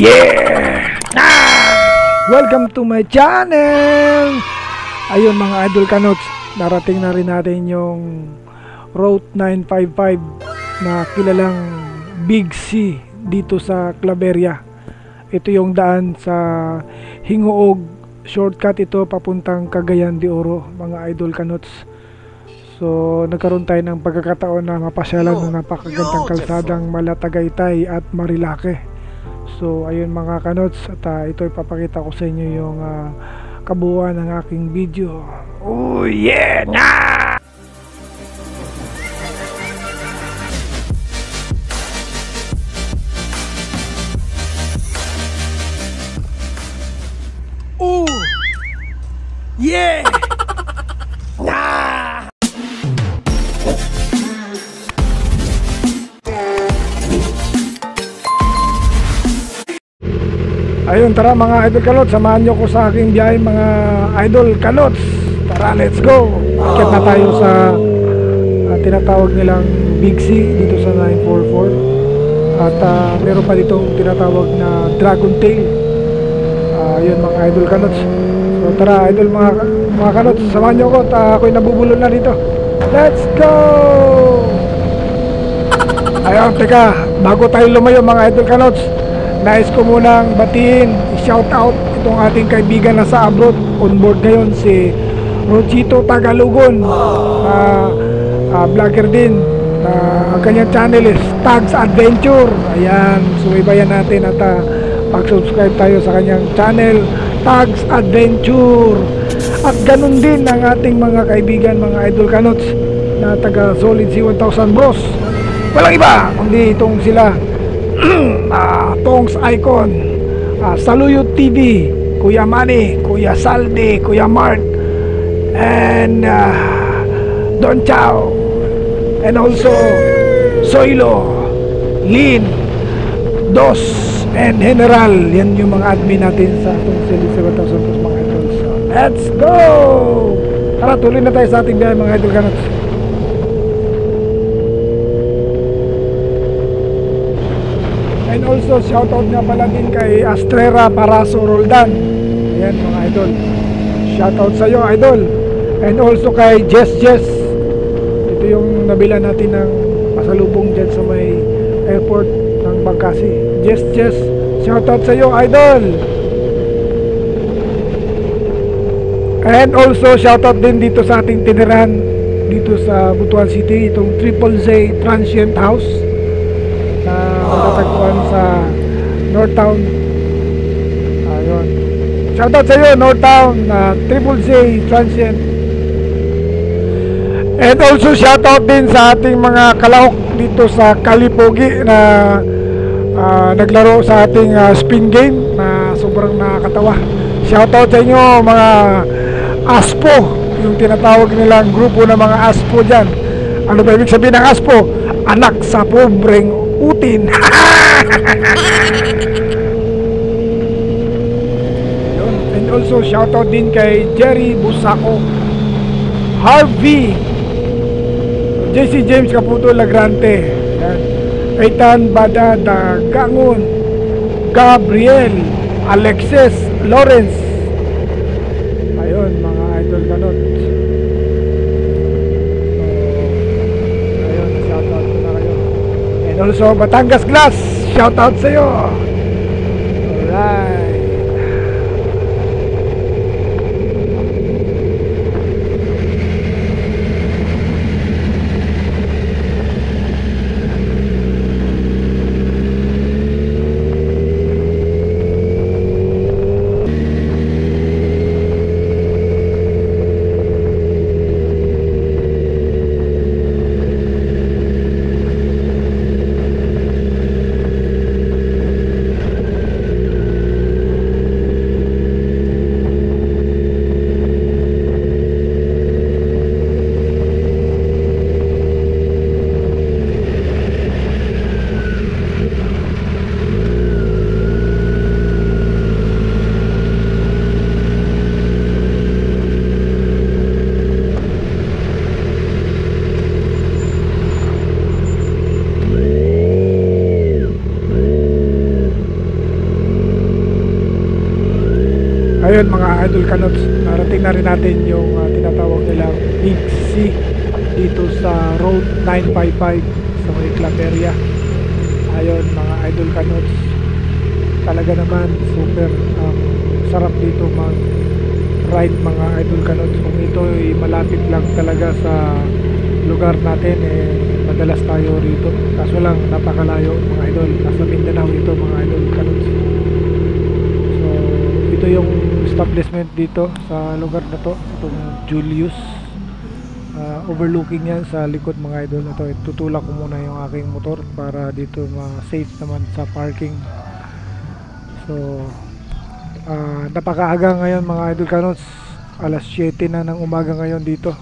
Yeah! Welcome to my channel! Ayun mga idol kanots, narating na rin natin yung Route 955 na kilalang Big C dito sa Claveria. Ito yung daan sa Hingoog. Shortcut ito papuntang Cagayan de Oro, mga idol kanots. So nagkaroon tayo ng pagkakataon na mapasyalan ng napakagandang kalsadang Malatagaytay at Marilake. So ayun mga kanots, at ito ipapakita ko sa inyo yung kabuuan ng aking video. Oh yeah! Oh yeah! Ayun, tara mga idol kalots, samahan nyo ko sa aking biyahe mga idol kalots. Tara, let's go! Akit na tayo sa tinatawag nilang Big C dito sa 944. At meron pa dito tinatawag na Dragon Tail. Ayun mga idol kalots. So tara idol mga kalots, samahan nyo ko at ako'y nabubulol na dito. Let's go! Ayun, teka, bago tayo lumayo mga idol kalots, nais ko munang batiin, shout out itong ating kaibigan na sa abroad. On board ngayon si Rochito Tagalugon, vlogger din. Ang kanyang channel is Tags Adventure. Ayan, subaybayan natin at pag-subscribe tayo sa kanyang channel Tags Adventure. At ganun din ang ating mga kaibigan, mga idol kanots na taga Solid C1000 Bros. Walang iba kundi itong sila Tongs Icon, Saluyot TV, Kuya Manny, Kuya Saldi, Kuya Mark, and Don Chow, and also Soilo, Lin, Dos, and General. Yan yung mga admin natin sa itong Solid 7,000 plus mga idol. So, let's go! Tara, tuloy na tayo sa ating biyahe mga idol kanots. And also shoutout nga pala din kay Astrera Paraso Roldan. Ayan mga idol, shoutout sa iyo idol. And also kay Jess. Ito yung nabila natin ng pasalubong dyan sa may airport ng Bangkasi. Jess, shoutout sa iyo idol. And also shoutout din dito sa ating tiniran dito sa Butuan City, itong Triple Z Transient House na matatagpuan sa North Town. Ayun, shoutout sa iyo North Town, Triple Z Transient. And also shoutout din sa ating mga kalahok dito sa Kalipogi na naglaro sa ating spin game na sobrang nakakatawa. Shoutout sa inyo mga ASPO, yung tinatawag nilang grupo ng mga ASPO dyan. Ano ba ibig sabihin ng ASPO? Anak sa pobreng utin. And also shoutout din kay Jerry Busako, Harvey, JC James Caputo Lagrante, Ethan Badada Gangon, Gabriel, Alexis Lawrence. Ayun mga idol kanot. Also Batangas Glass, shout out sa iyo. Alright. ayun mga idol kanots, narating na rin natin yung tinatawag nilang Big C dito sa Road 955 sa may club area. Ayun mga idol kanots, talaga naman super sarap dito mag ride mga idol kanots. Kung ito ay malapit lang talaga sa lugar natin, madalas tayo rito, kaso lang napakalayo mga idol, nasa Mindanao ito mga idol kanots. So ito yung establishment dito sa lugar na to, itong Julius. Overlooking yan sa likod mga idol. Ito, tutulak ko muna yung aking motor para dito ma-safe naman sa parking. So napakaaga ngayon mga idol kanots, alas 7 na ng umaga ngayon dito.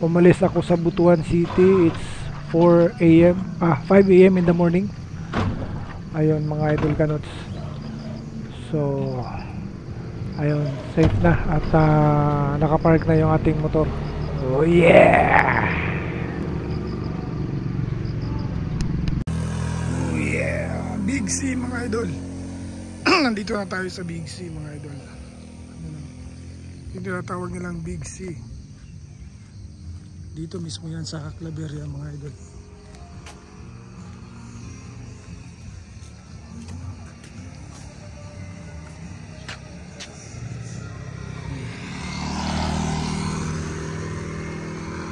Umalis ako sa Butuan City, it's 5 a.m. in the morning. Ayun mga idol kanots. So ayun, safe na at nakapark na yung ating motor. Oh yeah! Oh yeah! Big C mga idol. Nandito na tayo sa Big C mga idol. Yung tinatawag nilang Big C. Dito mismo yan sa Claveria mga idol.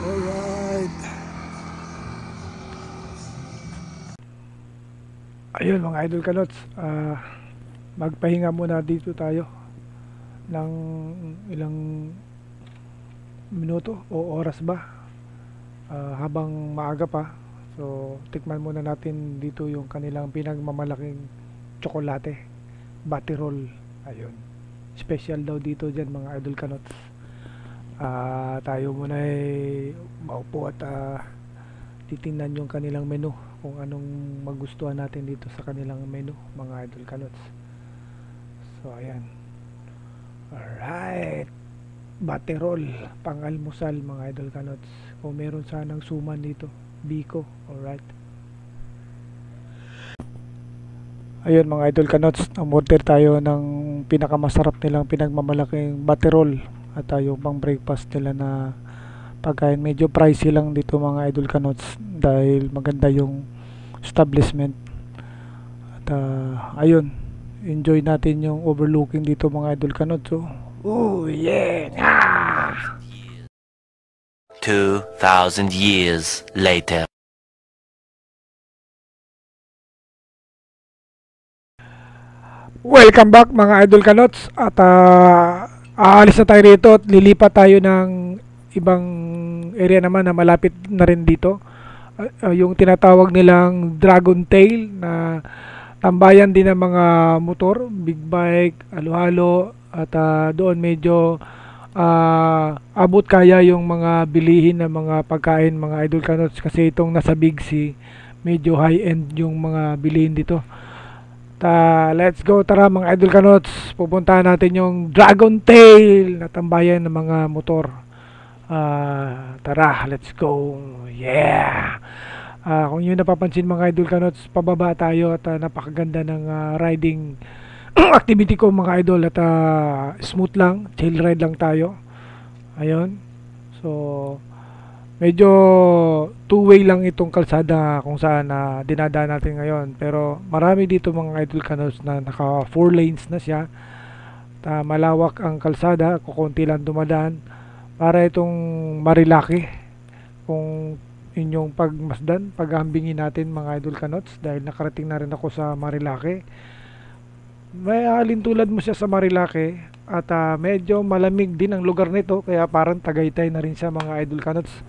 Alright. Ayun mga idol kanots, magpahinga muna dito tayo ng ilang minuto o oras ba, habang maaga pa. So tikman muna natin dito yung kanilang pinagmamalaking tsokolate, Batirol. Ayun, special daw dito dyan mga idol kanots. Tayo muna ay maupo at titingnan yung kanilang menu, kung anong magustuhan natin dito sa kanilang menu mga idol kanots. So ayan, alright, Baterol pang almusal mga idol kanots. Kung meron sanang suman dito, biko. Alright, ayun mga idol kanots, umorder tayo ng pinakamasarap nilang pinagmamalaking Baterol at yung pang breakfast nila na pagkain. Medyo pricey lang dito mga idol kanots dahil maganda yung establishment. At ayun, enjoy natin yung overlooking dito mga idol kanots. Oh yeah! 2,000 years later. Welcome back mga idol kanots. At aalis na tayo rito at lilipat tayo ng ibang area naman na malapit na rin dito. Yung tinatawag nilang Dragon Tail, na tambayan din ng mga motor, big bike, halo-halo. At doon medyo abot kaya yung mga bilihin ng mga pagkain mga idol kanots, kasi itong nasa Big C medyo high end yung mga bilihin dito. Let's go, tara mga idol kanots, pupuntahan natin yung Dragon Tail na tambayan ng mga motor. Tara, let's go. Yeah. Kung yun napapansin mga idol kanots, pababa tayo at napakaganda ng riding activity ko mga idol. At smooth lang, chill ride lang tayo. Ayun. So medyo two-way lang itong kalsada kung saan dinadaan natin ngayon. Pero marami dito mga idol kanots na naka 4 lanes na siya. Malawak ang kalsada, kukunti lang dumadaan. Para itong Marilaki, kung inyong pagmasdan, paghambingin natin mga idol kanots, dahil nakarating na rin ako sa Marilaki. May alintulad mo siya sa Marilaki at medyo malamig din ang lugar nito, kaya parang Tagaytay na rin siya mga idol kanots.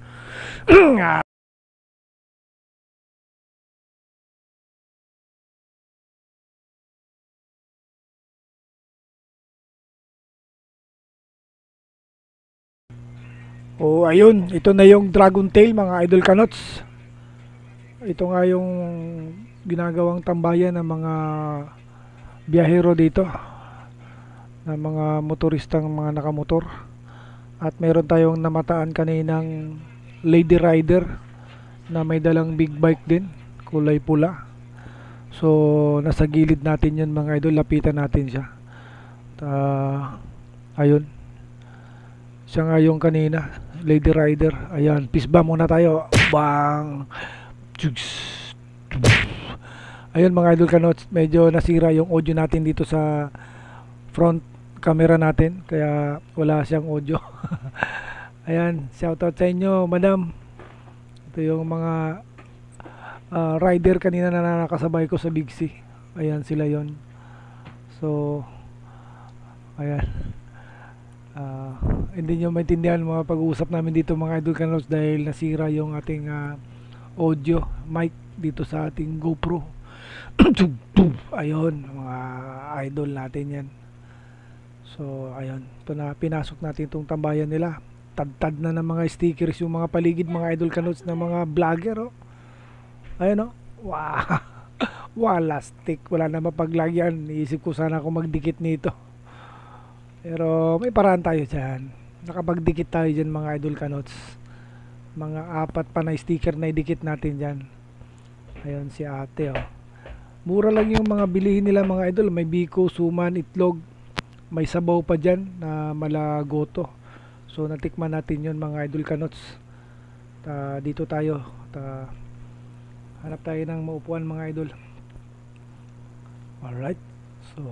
Oh, ayun, ito na yung Dragon Tail mga idol kanots. Ito nga yung ginagawang tambayan ng mga biyahero dito, ng mga motoristang mga nakamotor. At meron tayong namataan kaninang lady rider na may dalang big bike din, kulay pula. So nasa gilid natin yan mga idol, lapitan natin siya. Ayun. Siya nga yung kanina, Lady Rider. Ayan, peace bomb muna tayo. Bang! Tsugs! Ayun mga idol kanots, medyo nasira yung audio natin dito sa front camera natin. Kaya wala siyang audio. Ayan, shoutout sa inyo, madam. Ito yung mga rider kanina na nakasabay ko sa Big C. Ayan sila yon. So, ayan. Hindi nyo maintindihan mga pag-uusap namin dito mga idol kanots dahil nasira yung ating audio mic dito sa ating GoPro. Ayun mga idol natin yan. So ayun, ito na pinasok natin itong tambayan nila. Tad-tad na ng mga stickers yung mga paligid mga idol kanots ng mga vlogger. Oh. Ayun oh. Wow. Wala stick, wala na mapaglagyan. Iisip ko sana kung magdikit nito. Pero may paraan tayo dyan. Nakapagdikit tayo dyan mga idol kanots. Mga 4 pa na sticker na idikit natin dyan. Ayun si ate oh. Mura lang yung mga bilihin nila mga idol. May biko, suman, itlog. May sabaw pa dyan na malagoto. So natikman natin yun mga idol kanots. Dito tayo. Hanap tayo ng maupuan mga idol. Alright. So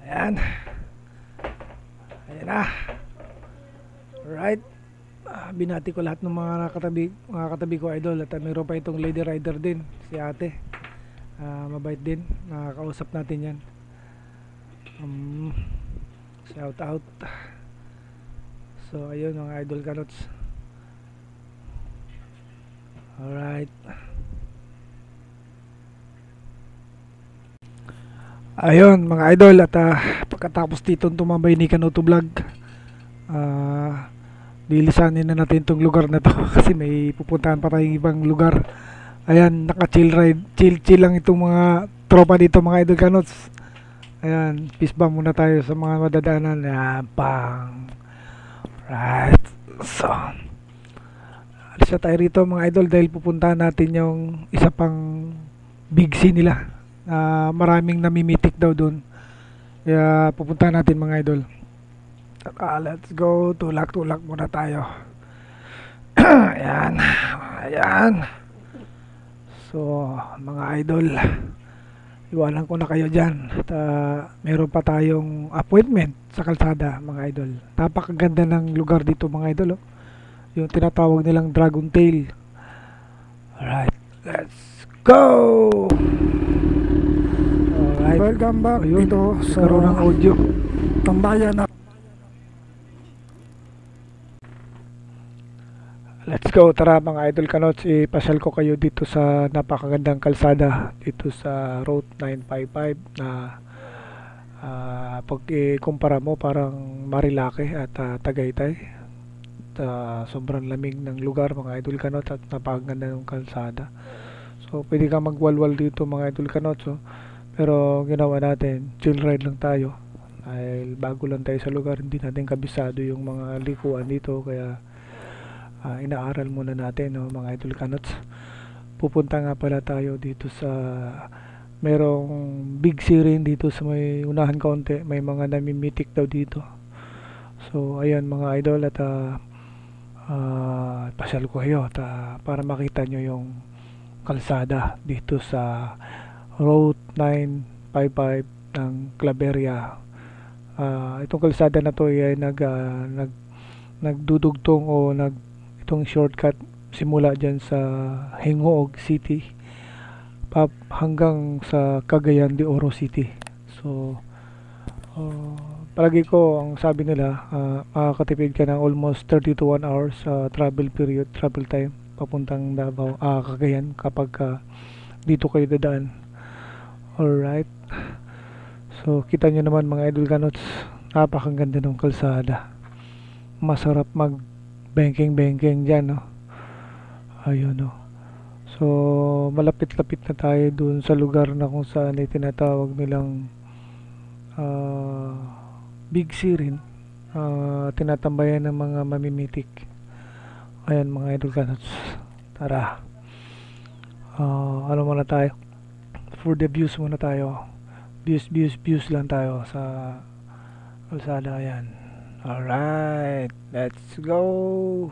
ayan. Ayan na. Alright. Binati ko lahat ng mga katabi ko idol. At mayroon pa itong Lady Rider din. Si ate. Mabait din. Nakakausap natin yan. Shout out. So ayun mga idol kanots. Alright. Ayun mga idol at pagkatapos dito tumambay ni Kanuto Vlog, dilisanin na natin tong lugar na to kasi may pupuntahan pa tayong ibang lugar. Ayan, naka chill ride, chill lang itong mga tropa dito mga idol kanots. Ayan, peace bomb muna tayo sa mga madadaanan. Ayan, pang. Right. So, alis na tayo rito mga idol dahil pupuntahan natin yung isa pang Big C nila. Maraming namimitik daw dun. Kaya pupuntahan natin mga idol. Let's go. Tulak-tulak muna tayo. Ayan. Ayan. So, mga idol, iwanan ko na kayo dyan. At meron pa tayong appointment sa kalsada mga idol. Napakaganda ng lugar dito mga idol. Oh. Yung tinatawag nilang Dragon Tail. Alright, let's go! Alright. Welcome back dito sa nagkaroon ng audio. tambayan na Let's go, tara mga idol kanots, ipasyal ko kayo dito sa napakagandang kalsada dito sa Route 955 na pag ikumpara mo parang Marilake at Tagaytay. Sobrang lamig ng lugar mga idol kanots at napakaganda ng kalsada. So pwede kang magwalwal dito mga idol kanots. Pero ginawa natin, chill ride lang tayo. Dahil bago lang tayo sa lugar, hindi natin kabisado yung mga likuan dito kaya inaaral muna natin mga idol kanots. Pupunta nga pala tayo dito sa merong Big C rin dito sa may unahan kaunti, may mga namimitik daw dito. So ayan mga idol at pasyal ko kayo para makita nyo yung kalsada dito sa Route 955 ng Claveria. Itong kalsada na to ay nagdudugtong o itong shortcut simula dyan sa Hingoog City hanggang sa Cagayan de Oro City. So palagi ko ang sabi nila makakatipid ka ng almost 30 to 1 hours travel time papuntang Davao, Cagayan kapag dito kayo dadaan. Alright, so kita nyo naman mga idol kanots, napakaganda ng kalsada, masarap mag banking dyan ayun so malapit-lapit na tayo dun sa lugar na kung saan ay tinatawag nilang Big C rin, tinatambayan ng mga mamimitik. Ayan mga idol kanots, tara ano muna tayo, for the views muna tayo, views lang tayo sa Kalsada yan. Alright, let's go.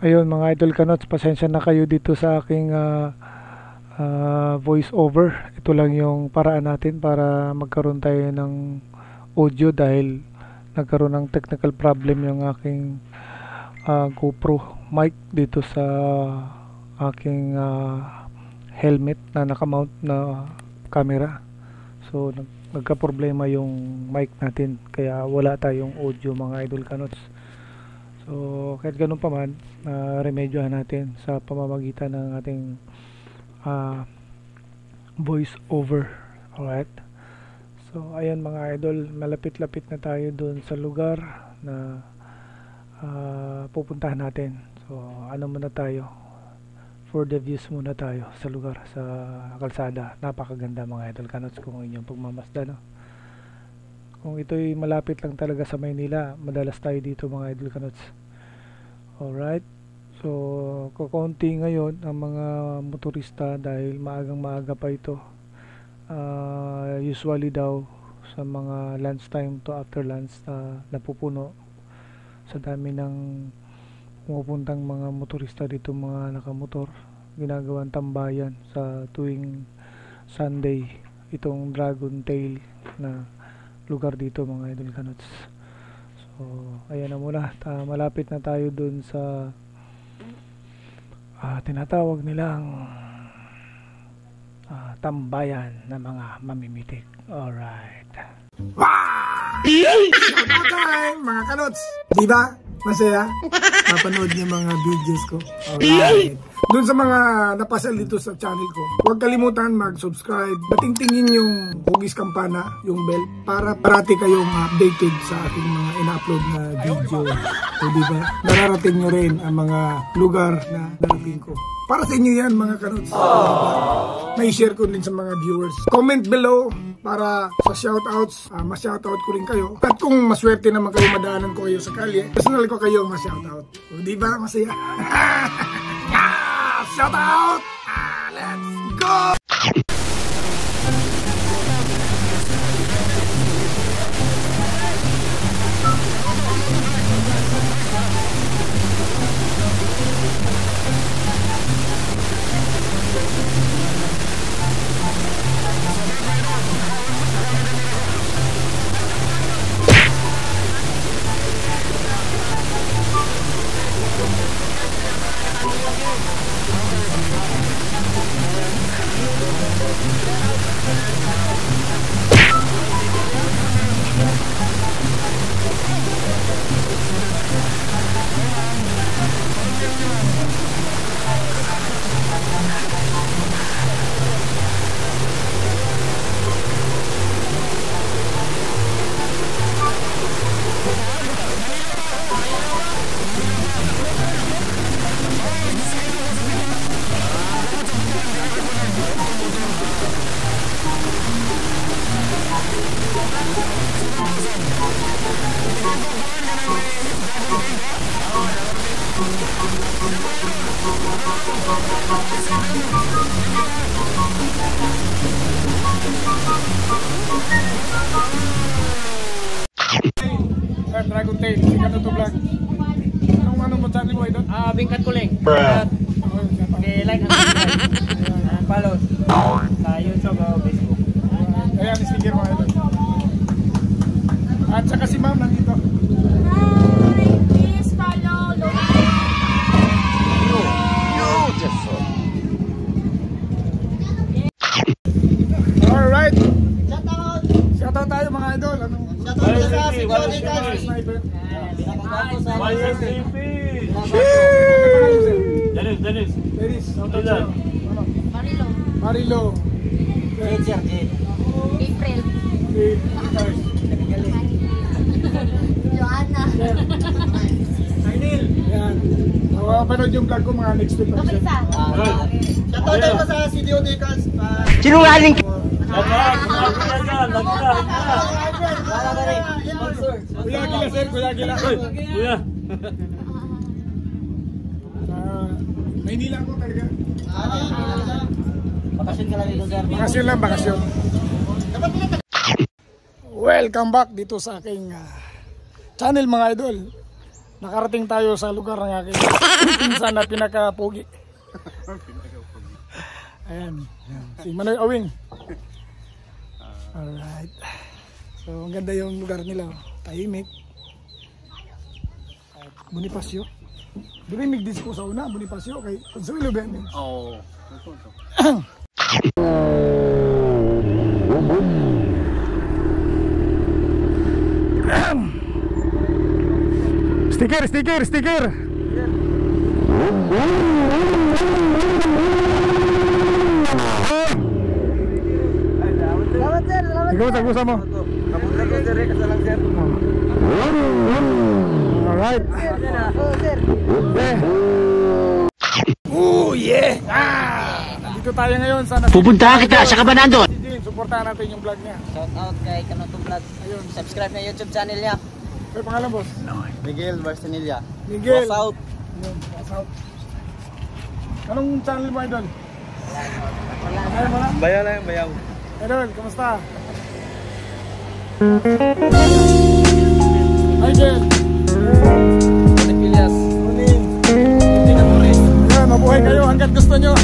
Ayun mga idol kanots, pasensya na kayo dito sa aking voice over. Ito lang yung paraan natin para magkaroon tayo ng audio dahil nagkaroon ng technical problem yung aking GoPro mic dito sa aking helmet na nakamount na camera. So nagka-problema yung mic natin kaya wala tayong audio mga idol kanots. So kahit ganun pa man, remedyohan natin sa pamamagitan ng ating voice over. Alright, so ayan mga idol, malapit-lapit na tayo dun sa lugar na pupuntahan natin. So ano muna tayo, for the views muna tayo sa lugar, sa kalsada. Napakaganda mga idol kanots kung inyong pagmamasdan, no? Kung ito'y malapit lang talaga sa Maynila, madalas tayo dito mga idol kanots. Alright, so kukunti ngayon ang mga motorista dahil maagang-maaga pa ito. Usually daw sa mga lunch time to after lunch napupuno sa dami ng pumupuntang mga motorista dito, mga nakamotor. Ginagawang tambayan sa tuwing Sunday itong Dragon Tail na lugar dito mga idol kanots. So ayan na muna, malapit na tayo dun sa tinatawag nilang tambayan na mga mamimitik. Alright. Okay, mga kanots. Diba? Masaya? Napanood niyo mga videos ko. Alright. Doon sa mga napasal dito sa channel ko, huwag kalimutan mag-subscribe. Batingtingin yung hugis kampana, yung bell, para parati kayong updated sa aking mga ina-upload na video. So, diba? Nararating nyo rin ang mga lugar na narating ko. Para sa inyo yan mga kanots. May share ko din sa mga viewers. Comment below para sa shoutouts, ma-shoutout ko rin kayo. At kung maswerte naman kayo, madaanan ko kayo sa kalye, personal ko kayo ma-shoutout. So, diba? Masaya. Shoutout! Let's go! Dragon Tail, sikat ito vlog. Ano mo channel mo ito? Bingkat Kuling. Like and follow sa YouTube o Facebook. Ayan, sticker mo ito. At saka si ma'am nandito. Please follow Beautiful. Alright. Shoutout! Shoutout tayo mga idol. Shoutout sa Security Guard! Sniper. Dennis. Ladies, shoutout sa'yo. Ano? Marilo. Marilo. April. Guys. Joanna. Yan. Mapapanood yung vlog ko mga next week. Kapag-isa. Shoutout tayo sa CDO Decals. Sinungaling Kuya Gila sir, Kuya Gila. Kuya. Maynila ako talaga. Bakasyon ka lang dito, sir. Bakasyon lang, bakasyon. Welcome back dito sa aking channel mga idol. Nakarating tayo sa lugar ng aking pinsan na pinaka-pogi. Ayan, si Manoy Awing. Alright. So, ang ganda yung lugar nila. Tahimik. At Bonifacio. Dirimig disco sa una, Bonifacio. Kay Consuelo Ben. Oo. Sticker, sticker, sticker. Salamat, sir. Salamat. Ikaw, tagusa mo. Kapunta ko, sir. Kasalang, sir. Alright. Oh, sir. Oh, yeah! Nandito tayo ngayon sa Pupuntahan kita sa Kabanandon. Si Jim, supportahan natin yung vlog niya. Shout out kay Kanoto Vlog. Ayun. Subscribe na YouTube channel niya. May pangalan, boss? Miguel Barcinilla. Miguel. Shout out. Ayun, shout out. Anong channel mo, idol? Ayaw mo na? Bayaw lang, bayaw. Idol, kamusta? Michael. Pilias. Morning. Ayan, mabuhay kayo hanggat gusto nyo.